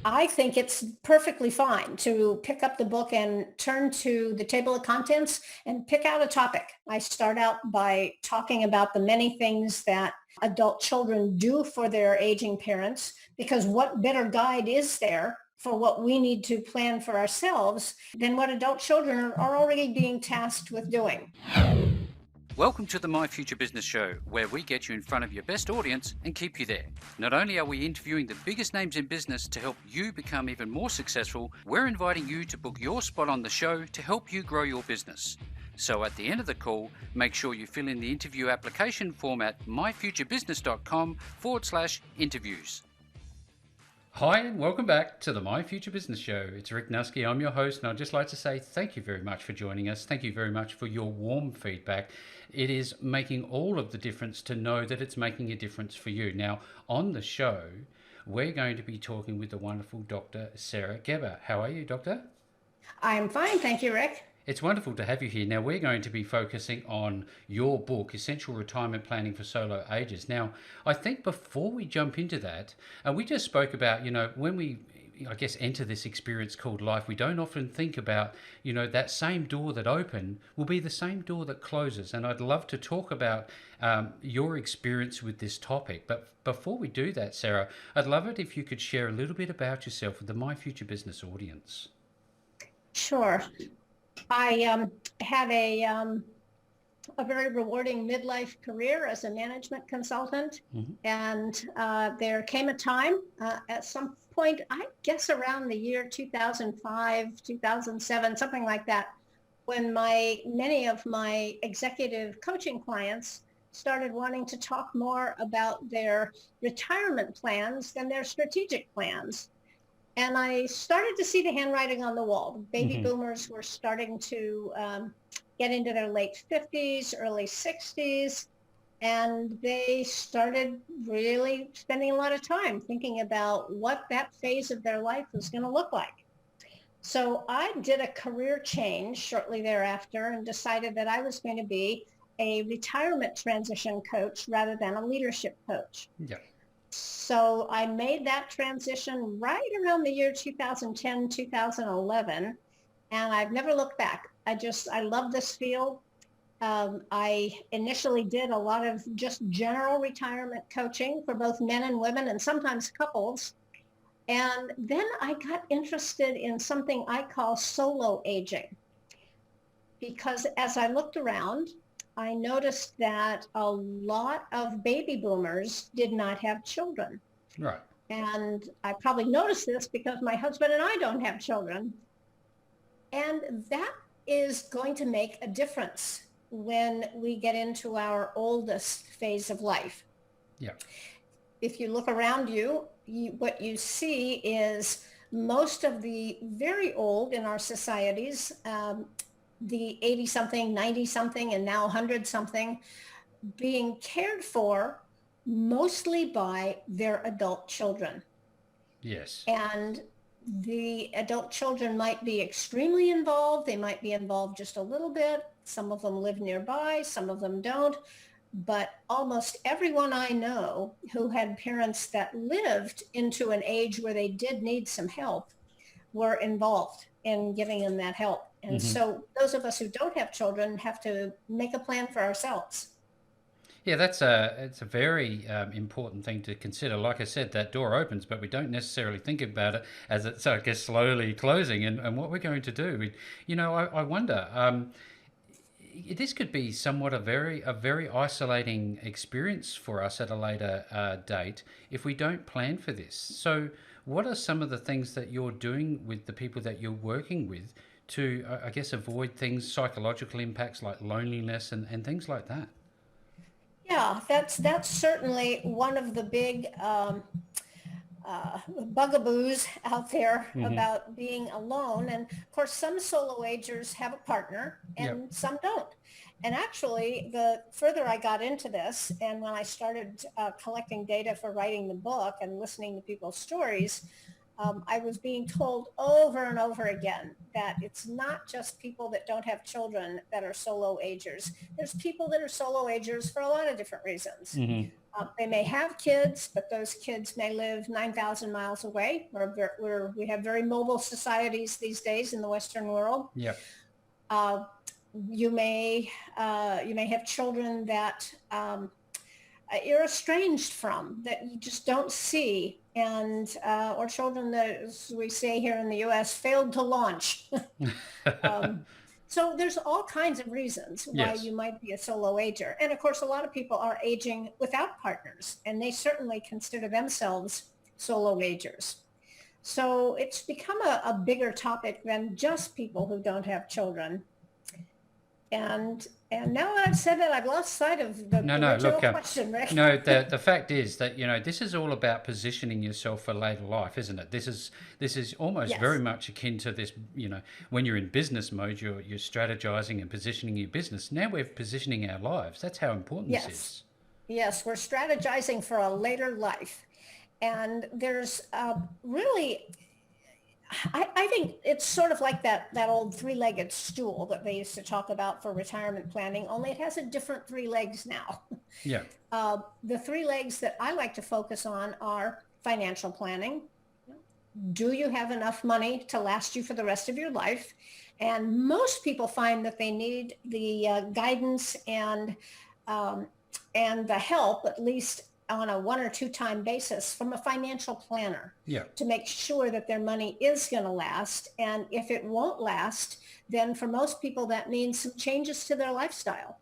I think it's perfectly fine to pick up the book and turn to the table of contents and pick out a topic. I start out by talking about the many things that adult children do for their aging parents, because what better guide is there for what we need to plan for ourselves than what adult children are already being tasked with doing? Welcome to the My Future Business Show, where we get you in front of your best audience and keep you there. Not only are we interviewing the biggest names in business to help you become even more successful, we're inviting you to book your spot on the show to help you grow your business. So at the end of the call, make sure you fill in the interview application form at myfuturebusiness.com/interviews. Hi, and welcome back to the My Future Business Show. It's Rick Nusky. I'm your host, and I'd just like to say thank you very much for joining us. Thank you very much for your warm feedback. It is making all of the difference to know that it's making a difference for you. Now, on the show, we're going to be talking with the wonderful Dr. Sarah Gebber. How are you, Doctor? I'm fine. Thank you, Rick. It's wonderful to have you here. Now, we're going to be focusing on your book, Essential Retirement Planning for Solo Agers. Now, I think before we jump into that, we just spoke about, when we, enter this experience called life, we don't often think about, that same door that opened will be the same door that closes. And I'd love to talk about your experience with this topic. But before we do that, Sarah, I'd love it if you could share a little bit about yourself with the My Future Business audience. Sure. I had a very rewarding midlife career as a management consultant. Mm-hmm. And there came a time at some point, I guess around the year 2005, 2007, something like that, when many of my executive coaching clients started wanting to talk more about their retirement plans than their strategic plans. And I started to see the handwriting on the wall. Baby Mm-hmm. boomers were starting to get into their late 50s, early 60s, and they started really spending a lot of time thinking about what that phase of their life was going to look like. So I did a career change shortly thereafter and decided that I was going to be a retirement transition coach rather than a leadership coach. Yeah. So I made that transition right around the year 2010, 2011, and I've never looked back. I love this field. I initially did a lot of just general retirement coaching for both men and women and sometimes couples. And then I got interested in something I call solo aging, because as I looked around, I noticed that a lot of baby boomers did not have children. Right. And I probably noticed this because my husband and I don't have children. And that is going to make a difference when we get into our oldest phase of life. Yeah. If you look around you, what you see is most of the very old in our societies, the 80-something, 90-something, and now 100-something, being cared for mostly by their adult children. Yes. And the adult children might be extremely involved. They might be involved just a little bit. Some of them live nearby, some of them don't. But almost everyone I know who had parents that lived into an age where they did need some help were involved in giving them that help. And Mm-hmm. so those of us who don't have children have to make a plan for ourselves. Yeah, it's a very important thing to consider. Like I said, that door opens, but we don't necessarily think about it as it's, I guess, slowly closing. And what we're going to do, I wonder. This could be somewhat a very isolating experience for us at a later date if we don't plan for this. So, what are some of the things that you're doing with the people that you're working with to, I guess, avoid things, psychological impacts like loneliness and things like that? Yeah, that's certainly one of the big bugaboos out there Mm-hmm. about being alone. And of course, some solo agers have a partner and Yep. some don't. And actually, the further I got into this, and when I started collecting data for writing the book and listening to people's stories, I was being told over and over again that it's not just people that don't have children that are solo agers. There's people that are solo agers for a lot of different reasons. Mm-hmm. They may have kids, but those kids may live 9,000 miles away. We have very mobile societies these days in the Western world. Yep. Uh, you may have children that you're estranged from, that you just don't see, and or children that, as we say here in the U.S., failed to launch. So there's all kinds of reasons why Yes. you might be a solo ager. And of course, a lot of people are aging without partners, and they certainly consider themselves solo agers. So it's become a bigger topic than just people who don't have children. And now that I've said that, I've lost sight of No, the no, original look, question, Rick. no, the fact is that, this is all about positioning yourself for later life, isn't it? This is almost very Yes, much akin to this, when you're in business mode, you're strategizing and positioning your business. Now we're positioning our lives. That's how important this yes, is. yes. We're strategizing for a later life. And there's really, I think it's sort of like that old three-legged stool that they used to talk about for retirement planning, only it has a different three legs now. Yeah. The three legs that I like to focus on are financial planning. Do you have enough money to last you for the rest of your life? And most people find that they need the guidance um, and the help, at least on a 1 or 2 time basis, from a financial planner Yeah. to make sure that their money is going to last. And if it won't last, then for most people, that means some changes to their lifestyle.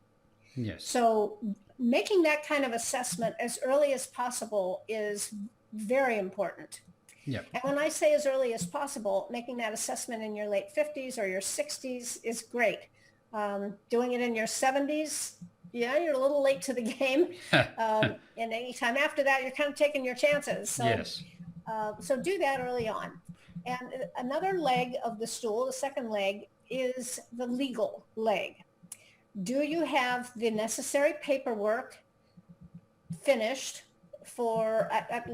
Yes. So making that kind of assessment as early as possible is very important. Yeah. And when I say as early as possible, making that assessment in your late 50s or your 60s is great. Doing it in your 70s, yeah, you're a little late to the game. And any time after that, you're kind of taking your chances. Yes. So do that early on. And another leg of the stool, the second leg, is the legal leg. Do you have the necessary paperwork finished for,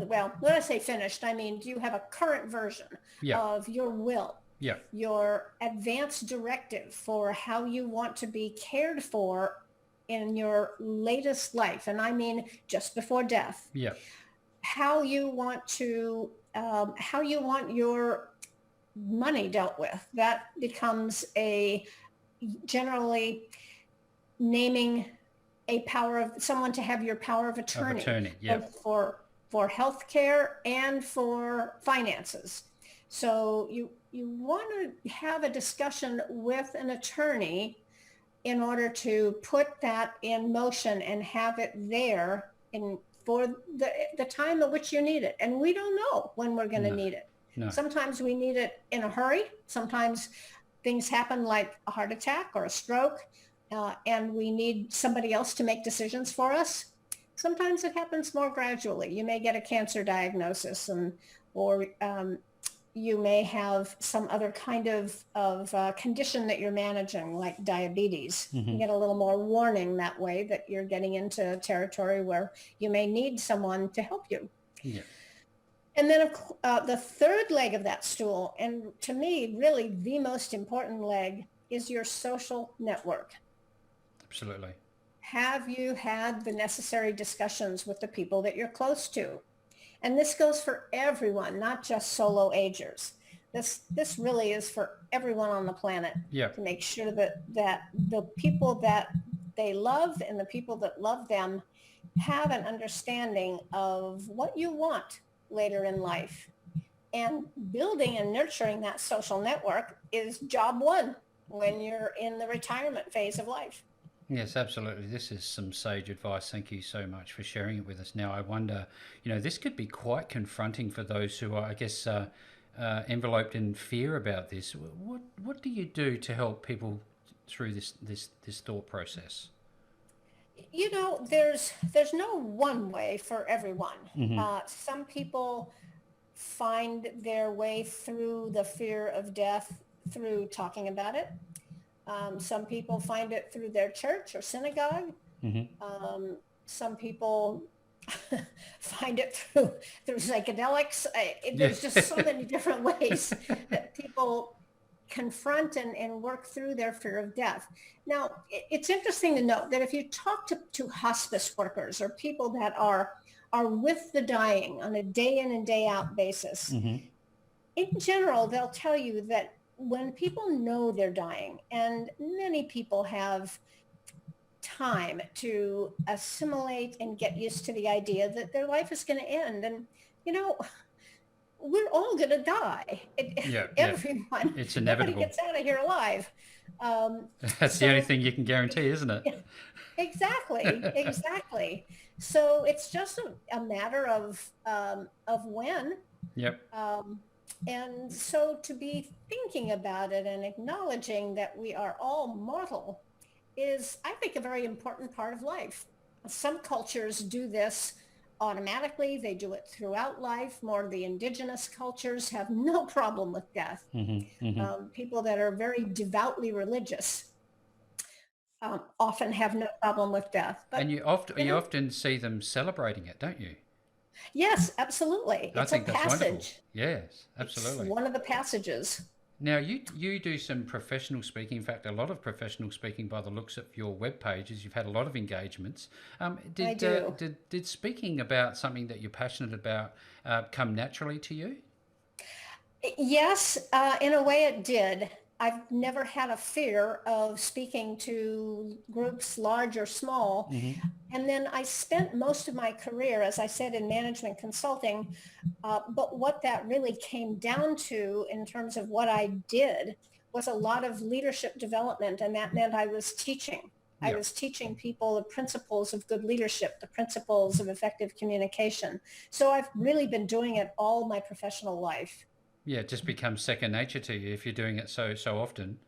well, when I say finished, I mean, do you have a current version Yeah. of your will, Yeah. your advance directive for how you want to be cared for in your latest life? And I mean, just before death, Yeah. how you want your money dealt with. That becomes generally naming a power of someone to have your power of Of attorney, attorney. Yeah. both for health care and for finances. So you want to have a discussion with an attorney in order to put that in motion and have it there for the time at which you need it. And we don't know when we're going to No. need it. No. Sometimes we need it in a hurry. Sometimes things happen like a heart attack or a stroke, and we need somebody else to make decisions for us. Sometimes it happens more gradually. You may get a cancer diagnosis, or you may have some other kind of condition that you're managing, like diabetes. You get a little more warning that way that you're getting into territory where you may need someone to help you. Yeah. And then the third leg of that stool, and to me, really the most important leg, is your social network. Absolutely. Have you had the necessary discussions with the people that you're close to? And this goes for everyone, not just solo agers. This really is for everyone on the planet, Yeah. to make sure that the people that they love and the people that love them have an understanding of what you want later in life. And building and nurturing that social network is job one when you're in the retirement phase of life. Yes, absolutely. This is some sage advice. Thank you so much for sharing it with us. Now, I wonder, this could be quite confronting for those who are, I guess, enveloped in fear about this. What do you do to help people through this thought process? There's no one way for everyone. Some people find their way through the fear of death through talking about it. Some people find it through their church or synagogue. Some people find it through psychedelics. There's just so many different ways that people confront and work through their fear of death. Now, it's interesting to note that if you talk to hospice workers or people that are with the dying on a day in and day out basis, Hmm. in general, they'll tell you that when people know they're dying, and many people have time to assimilate and get used to the idea that their life is going to end. And, you know, we're all going to die. Yeah, yeah, Everyone, it's nobody inevitable. gets out of here alive. Um, That's the only so thing you can guarantee, isn't it? yeah, exactly, exactly. So it's just a matter of when. Yep. Um, and so to be thinking about it and acknowledging that we are all mortal is, I think, a very important part of life. Some cultures do this automatically. They do it throughout life. More of the indigenous cultures have no problem with death. Hmm. Hmm. People that are very devoutly religious often have no problem with death. And But, you you know, often see them celebrating it, don't you? yes, absolutely. I It's a think that's wonderful. passage. Yes, It's absolutely. one of the passages. Now you do some professional speaking. In fact, a lot of professional speaking by the looks of your web pages. You've had a lot of engagements. I do. Did speaking about something that you're passionate about come naturally to you? Yes, in a way it did. I've never had a fear of speaking to groups large or small. Hmm. And then I spent most of my career, as I said, in management consulting. But what that really came down to in terms of what I did was a lot of leadership development. And that meant I was teaching. I Yeah, was teaching people the principles of good leadership, the principles of effective communication. So I've really been doing it all my professional life. yeah. It just becomes second nature to you if you're doing it so often.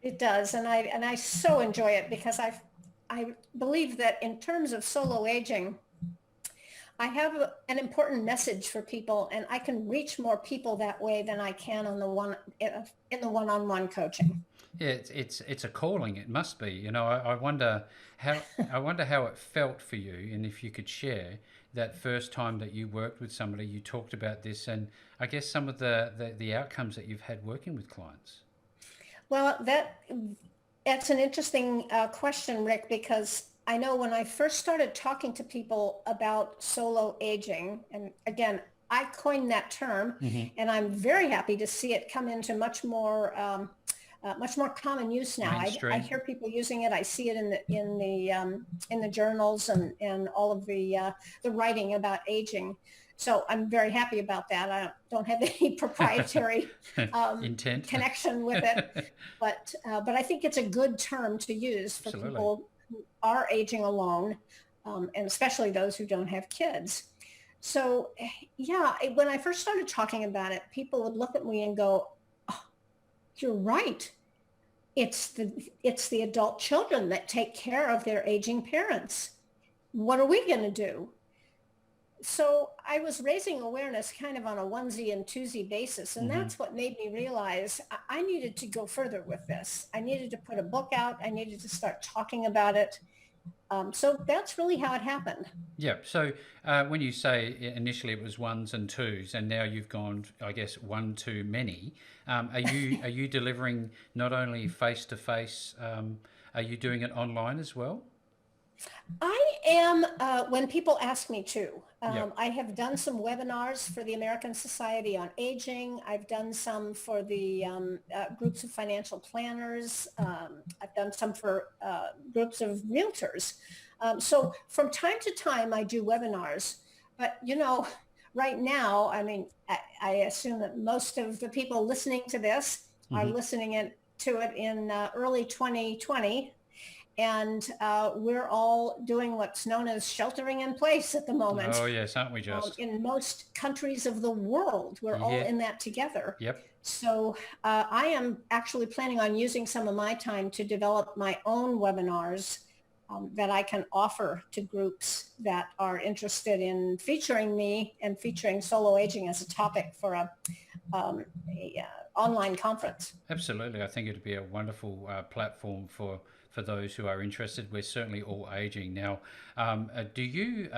It does, and I so enjoy it because I believe that in terms of solo aging, I have an important message for people, and I can reach more people that way than I can on the in the one-on-one coaching. Yeah, it's a calling. It must be. I wonder how it felt for you, and if you could share that first time that you worked with somebody, you talked about this, and I guess some of the outcomes that you've had working with clients. Well, that's an interesting question, Rick, because I know when I first started talking to people about solo aging, and again, I coined that term, Hmm. and I'm very happy to see it come into much more common use now. I Mainstream. hear people using it. I see it in the journals and all of the writing about aging. So I'm very happy about that. I don't have any proprietary um, Intent. connection with it, but I think it's a good term to use for Absolutely. people who are aging alone, and especially those who don't have kids. So yeah, when I first started talking about it, people would look at me and go, oh, "You're right. It's the adult children that take care of their aging parents. What are we going to do?" So I was raising awareness kind of on a onesie and twosie basis. And Hmm. that's what made me realize I needed to go further with this. I needed to put a book out. I needed to start talking about it. So that's really how it happened. Yeah. So when you say initially it was ones and twos, and now you've gone, I guess, one too many. Are you delivering not only face to face? Are you doing it online as well? I am, when people ask me to. Yep. I have done some webinars for the American Society on Aging. I've done some for the groups of financial planners. I've done some for groups of realtors. So from time to time, I do webinars. But, right now, I mean, I assume that most of the people listening to this are Hmm. listening to it in early 2020, and we're all doing what's known as sheltering in place at the moment. Oh yes, aren't we just? In most countries of the world, we're all Yeah. in that together. Yep. So I am actually planning on using some of my time to develop my own webinars that I can offer to groups that are interested in featuring me and featuring solo aging as a topic for a online conference. Absolutely. I think it'd be a wonderful platform for those who are interested. We're certainly all aging now. Do you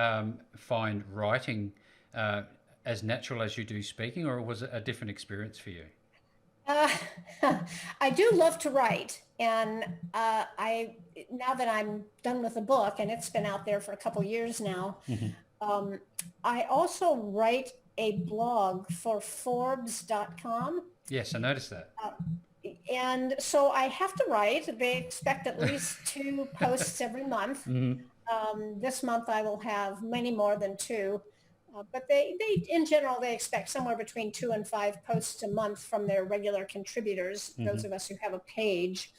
find writing as natural as you do speaking, or was it a different experience for you? Uh, I do love to write, and I now that I'm done with the book, and it's been out there for a couple years now. Hmm. Um, I also write a blog for Forbes.com. Yes, I noticed that. Uh, and so I have to write. They expect at least two posts every month. Hmm. This month I will have many more than two. But they, in general, they expect somewhere between 2 and 5 posts a month from their regular contributors, those Hmm. of us who have a page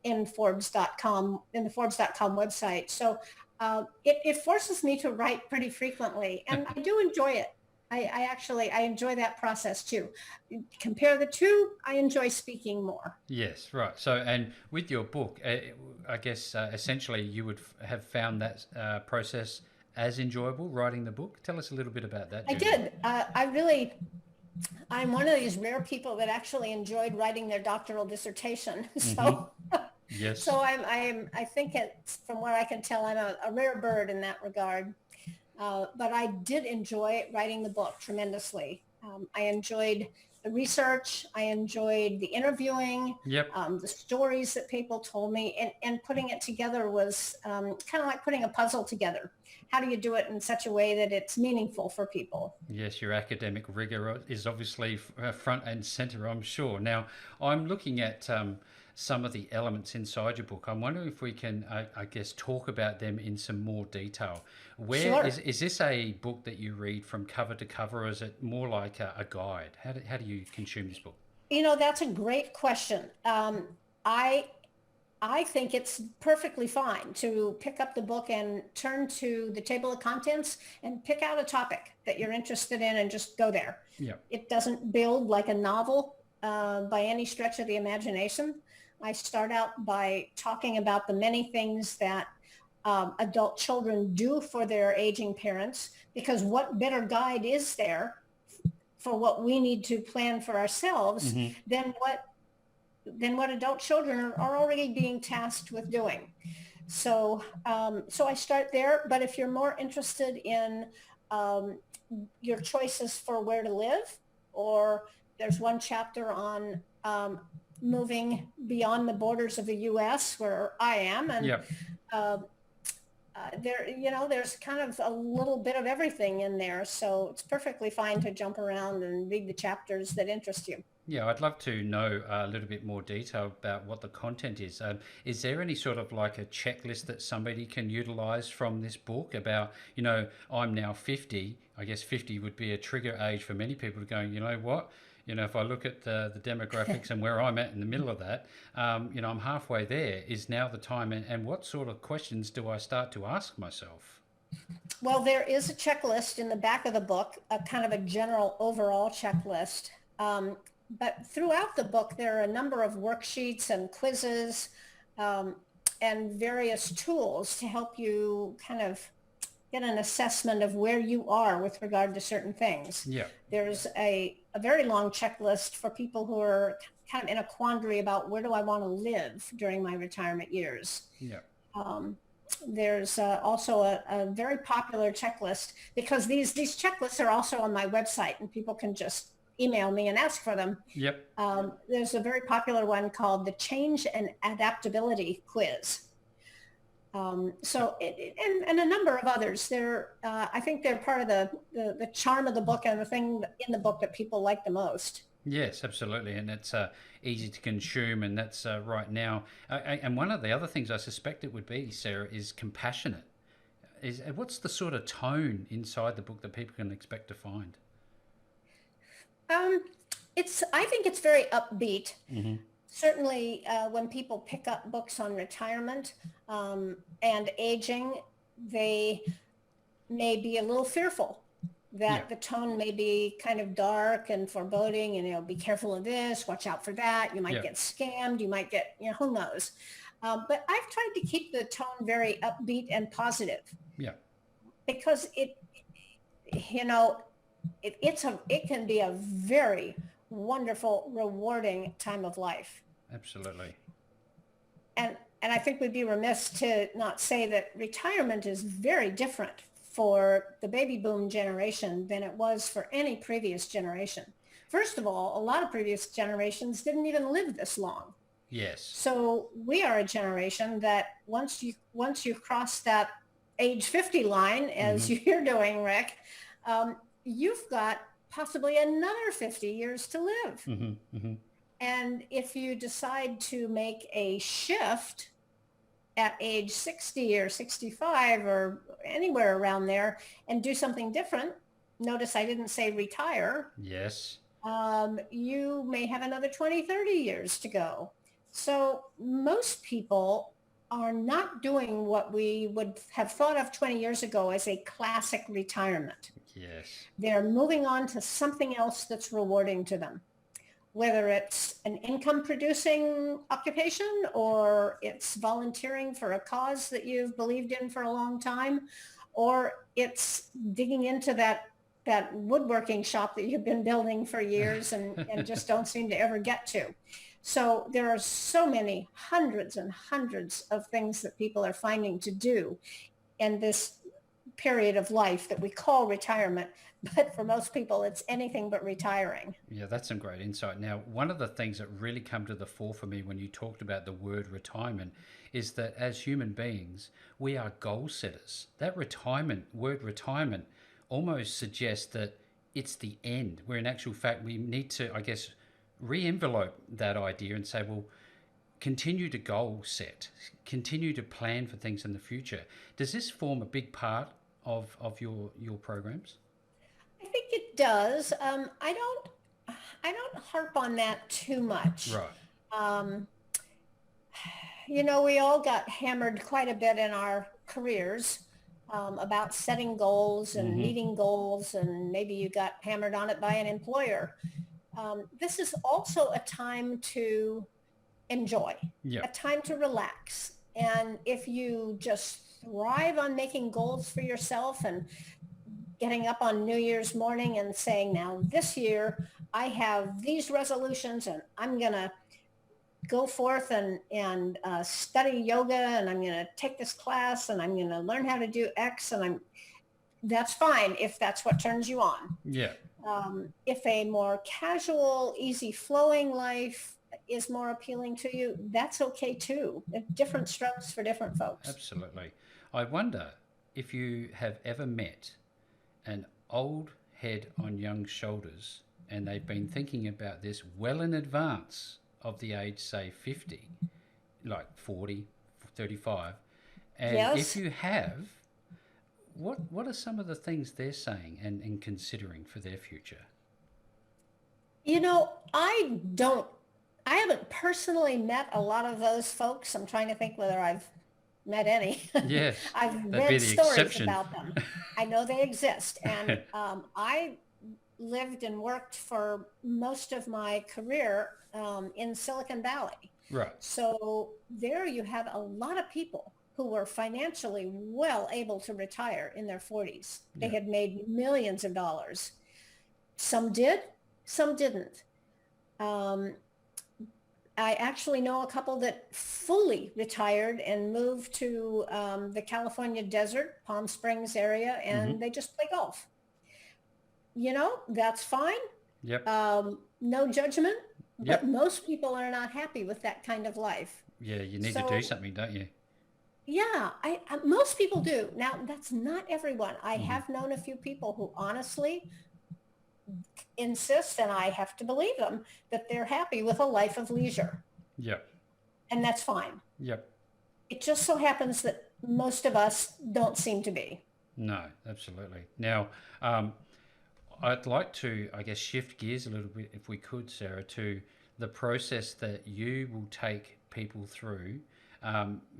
in Forbes.com, in the Forbes.com website. So it forces me to write pretty frequently, and I do enjoy it. I actually, I enjoy that process too. Compare the two, I enjoy speaking more. Yes, right. So, and with your book, I guess essentially you would have found that process as enjoyable writing the book. Tell us a little bit about that, I Judy. did. I really, I'm one of these rare people that actually enjoyed writing their doctoral dissertation. Hmm. So, Yes. so I think it's, from what I can tell, I'm a rare bird in that regard. But I did enjoy writing the book tremendously. I enjoyed the research. I enjoyed the interviewing, Yep. the stories that people told me, and putting it together was kind of like putting a puzzle together. How do you do it in such a way that it's meaningful for people? Yes, your academic rigor is obviously front and center, I'm sure. Now, I'm looking at some of the elements inside your book. I'm wondering if we can, I guess, talk about them in some more detail. Where Sure. is this a book that you read from cover to cover, or is it more like a guide? How do you consume this book? That's a great question. I I think it's perfectly fine to pick up the book and turn to the table of contents and pick out a topic that you're interested in and just go there. Yeah. It doesn't build like a novel by any stretch of the imagination. I start out by talking about the many things that adult children do for their aging parents, because what better guide is there for what we need to plan for ourselves Hmm. than what adult children are already being tasked with doing. So I start there. But if you're more interested in um, your choices for where to live, or there's one chapter on moving beyond the borders of the U.S. where I am, and Yeah. uh, there's kind of a little bit of everything in there. So it's perfectly fine to jump around and read the chapters that interest you. Yeah, I'd love to know a little bit more detail about what the content is. Is there any sort of like a checklist that somebody can utilize from this book about, I'm now 50. I guess 50 would be a trigger age for many people to go, you know what? If I look at the demographics and where I'm at in the middle of that, I'm halfway there. Is now the time? And what sort of questions do I start to ask myself? Well, there is a checklist in the back of the book, a kind of a general overall checklist. Um, but throughout the book, there are a number of worksheets and quizzes um, and various tools to help you kind of get an assessment of where you are with regard to certain things. Yeah. There's a very long checklist for people who are kind of in a quandary about where do I want to live during my retirement years. Yeah. Um, there's also a very popular checklist, because these checklists are also on my website and people can just email me and ask for them. Yep. There's a very popular one called the Change and Adaptability Quiz. And a number of others. I think they're part of the charm of the book and the thing in the book that people like the most. Yes, absolutely, and it's easy to consume, and that's right now. And one of the other things I suspect it would be, Sarah, is compassionate. Is what's the sort of tone inside the book that people can expect to find? Um, I think it's very upbeat. Hmm. Certainly, when people pick up books on retirement and aging, they may be a little fearful Yeah. that the tone may be kind of dark and foreboding, and be careful of this, watch out for that. You might Yeah. get scammed. You might get, who knows. But I've tried to keep the tone very upbeat and positive, Yeah. because you know, it can be a very wonderful, rewarding time of life. Absolutely. And I think we'd be remiss to not say that retirement is very different for the baby boom generation than it was for any previous generation. first of all, a lot of previous generations didn't even live this long. Yes. So we are a generation that once you cross that age 50 line, as Hmm. you're doing, Rick, you've got possibly another 50 years to live. Hmm. Hmm. And if you decide to make a shift at age 60 or 65 or anywhere around there and do something different, notice I didn't say retire, Yes. you may have another 20, 30 years to go. So most people are not doing what we would have thought of 20 years ago as a classic retirement. Yes. They're moving on to something else that's rewarding to them, whether it's an income producing occupation or it's volunteering for a cause that you've believed in for a long time, or it's digging into that woodworking shop that you've been building for years and just don't seem to ever get to. So there are so many hundreds and hundreds of things that people are finding to do in this period of life that we call retirement. But for most people, it's anything but retiring. Yeah, that's some great insight. Now, one of the things that really come to the fore for me when you talked about the word retirement is that as human beings, we are goal setters. That word retirement, almost suggests that it's the end, where in actual fact we need to, I guess, re-envelope that idea and say, well, continue to goal set, continue to plan for things in the future. Does this form a big part of your programs? I think it does. I don't harp on that too much. Right. Um, we all got hammered quite a bit in our careers about setting goals and Hmm. meeting goals, and maybe you got hammered on it by an employer. This is also a time to enjoy, a Yep. time to relax. And if you just thrive on making goals for yourself and getting up on New Year's morning and saying, now this year I have these resolutions and I'm going to go forth and study yoga, and I'm going to take this class, and I'm going to learn how to do X, and that's fine if that's what turns you on. Yeah. If a more casual, easy flowing life is more appealing to you, that's okay too. Different strokes for different folks. Absolutely. I wonder if you have ever met an old head on young shoulders and they've been thinking about this well in advance of the age, say 50, like 40, 35. And if Yes. you have, what are some of the things they're saying and considering for their future? I haven't personally met a lot of those folks. I'm trying to think whether I've met any. Yes, I've that'd be read the stories exception. about them. I know they exist. And I lived and worked for most of my career in Silicon Valley. Right. So there you had a lot of people who were financially well able to retire in their 40s. They Yeah. had made millions of dollars. Some did, some didn't. Um, I actually know a couple that fully retired and moved to the California desert, Palm Springs area, Hmm. and they just play golf. That's fine. Yep. No judgment, but Yep. most people are not happy with that kind of life. Yeah, you need to do So something, don't you? yeah, most people do. Now, that's not everyone. I Hmm. have known a few people who honestly insist, and I have to believe them, that they're happy with a life of leisure, Yep. and that's fine. Yep. It just so happens that most of us don't seem to be. No, absolutely. Now, um, I'd like to, I guess, shift gears a little bit, if we could, Sarah, to the process that you will take people through,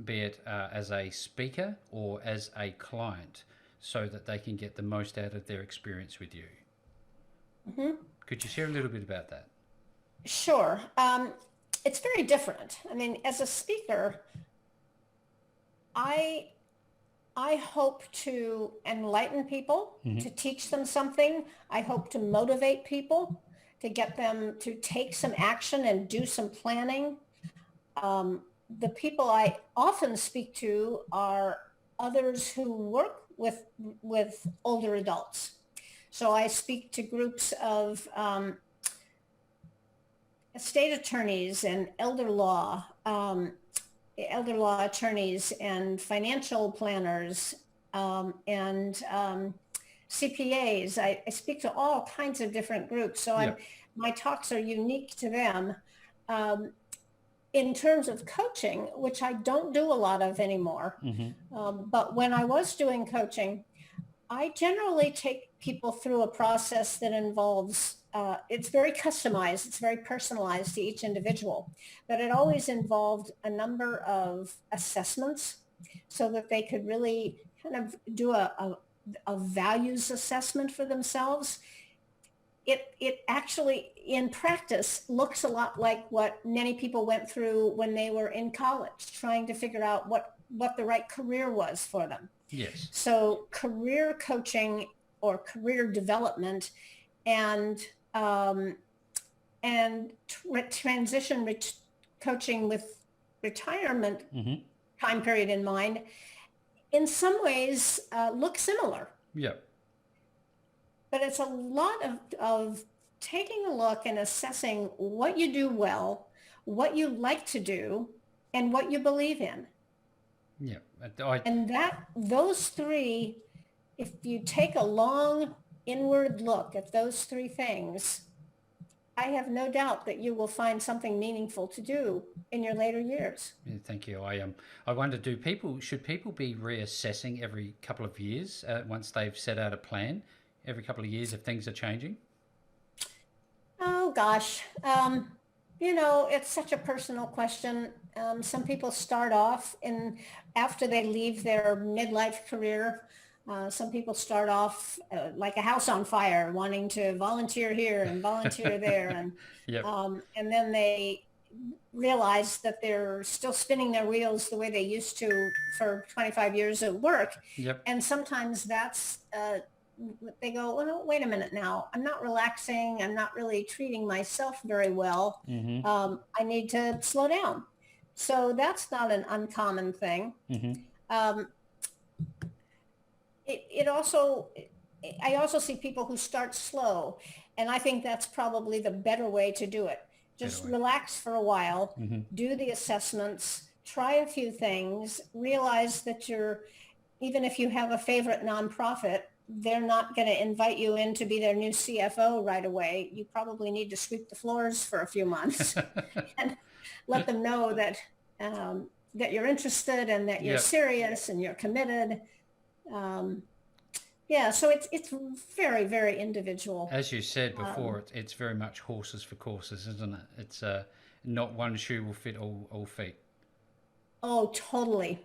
be it as a speaker or as a client, so that they can get the most out of their experience with you. Mhm. Could you share a little bit about that? Sure. It's very different. I mean, as a speaker, I I hope to enlighten people, Hmm. to teach them something. I hope to motivate people, to get them to take some action and do some planning. The people I often speak to are others who work with older adults. So I speak to groups of estate attorneys and elder law attorneys and financial planners and CPAs. I speak to all kinds of different groups, so Yep. my talks are unique to them. Um, in terms of coaching, which I don't do a lot of anymore, but when I was doing coaching, I generally take people through a process that involves, it's very customized, it's very personalized to each individual, but it always involved a number of assessments so that they could really kind of do a values assessment for themselves. It actually in practice looks a lot like what many people went through when they were in college, trying to figure out what the right career was for them. Yes. So career coaching or career development and transition coaching with retirement time period in mind, in some ways look similar. Yep. But it's a lot of taking a look and assessing what you do well, what you like to do, and what you believe in. Yeah. And those three, if you take a long inward look at those three things, I have no doubt that you will find something meaningful to do in your later years. Yeah, thank you. I wonder, should people be reassessing every couple of years once they've set out a plan? Every couple of years if things are changing? Oh gosh, it's such a personal question. Some people start off after they leave their midlife career. Some people start off like a house on fire, wanting to volunteer here and volunteer there, Yep. And then they realize that they're still spinning their wheels the way they used to for 25 years at work. Yep. And sometimes that's they go, well, no, wait a minute now. I'm not relaxing. I'm not really treating myself very well. I need to slow down. So that's not an uncommon thing. Um, I also see people who start slow, and I think that's probably the better way to do it. Just relax for a while, do the assessments, try a few things, realize that even if you have a favorite nonprofit, they're not going to invite you in to be their new CFO right away. You probably need to sweep the floors for a few months and let them know that you're interested and that you're serious and you're committed. So it's very, very individual. As you said before, it's very much horses for courses, isn't it? It's not one shoe will fit all feet. Oh, totally.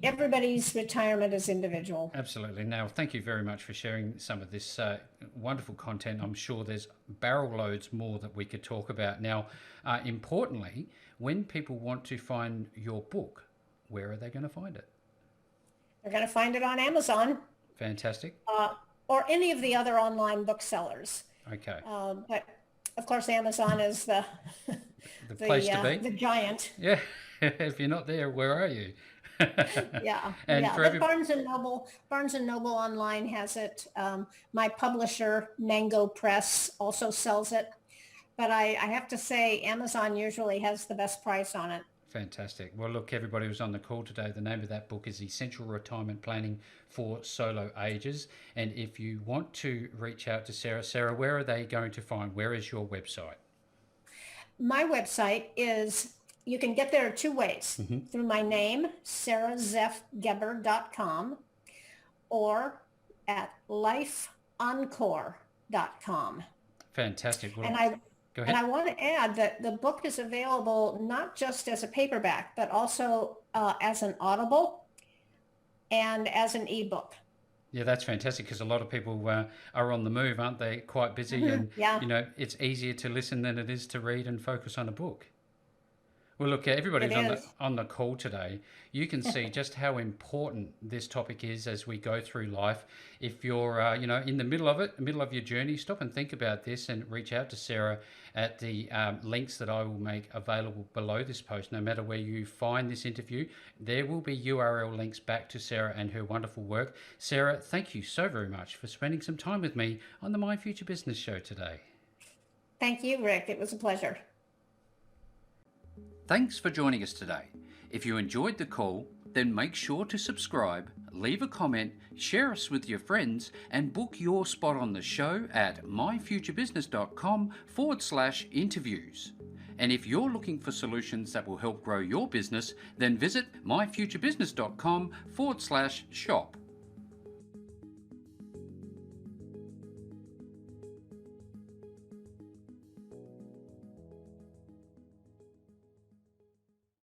Everybody's retirement is individual. Absolutely. Now, thank you very much for sharing some of this wonderful content. I'm sure there's barrel loads more that we could talk about. Now, importantly, when people want to find your book, where are they going to find it? They're going to find it on Amazon. Fantastic. Or any of the other online booksellers. Okay. But of course, Amazon is the place to be. The giant. Yeah. If you're not there, where are you? Yeah. And But Barnes and Noble online has it. My publisher, Mango Press, also sells it. But I have to say, Amazon usually has the best price on it. Fantastic. Well, look, everybody who's on the call today, the name of that book is Essential Retirement Planning for Solo Agers. And if you want to reach out to Sarah, where are they going to find? Where is your website? My website is, you can get there two ways. Through my name, sarahzeffgeber.com, or at lifeencore.com. Fantastic. Well, go ahead. And I want to add that the book is available not just as a paperback, but also as an Audible and as an ebook. Yeah, that's fantastic, because a lot of people are on the move, aren't they? Quite busy, and Yeah. it's easier to listen than it is to read and focus on a book. Well, look, It everybody's is. on the call today. You can see just how important this topic is as we go through life. If you're, in the middle of it, the middle of your journey, stop and think about this and reach out to Sarah at the links that I will make available below this post. No matter where you find this interview, there will be URL links back to Sarah and her wonderful work. Sarah, thank you so very much for spending some time with me on the My Future Business show today. Thank you, Rick. It was a pleasure. Thanks for joining us today. If you enjoyed the call, then make sure to subscribe, leave a comment, share us with your friends, and book your spot on the show at myfuturebusiness.com/interviews. And if you're looking for solutions that will help grow your business, then visit myfuturebusiness.com/shop.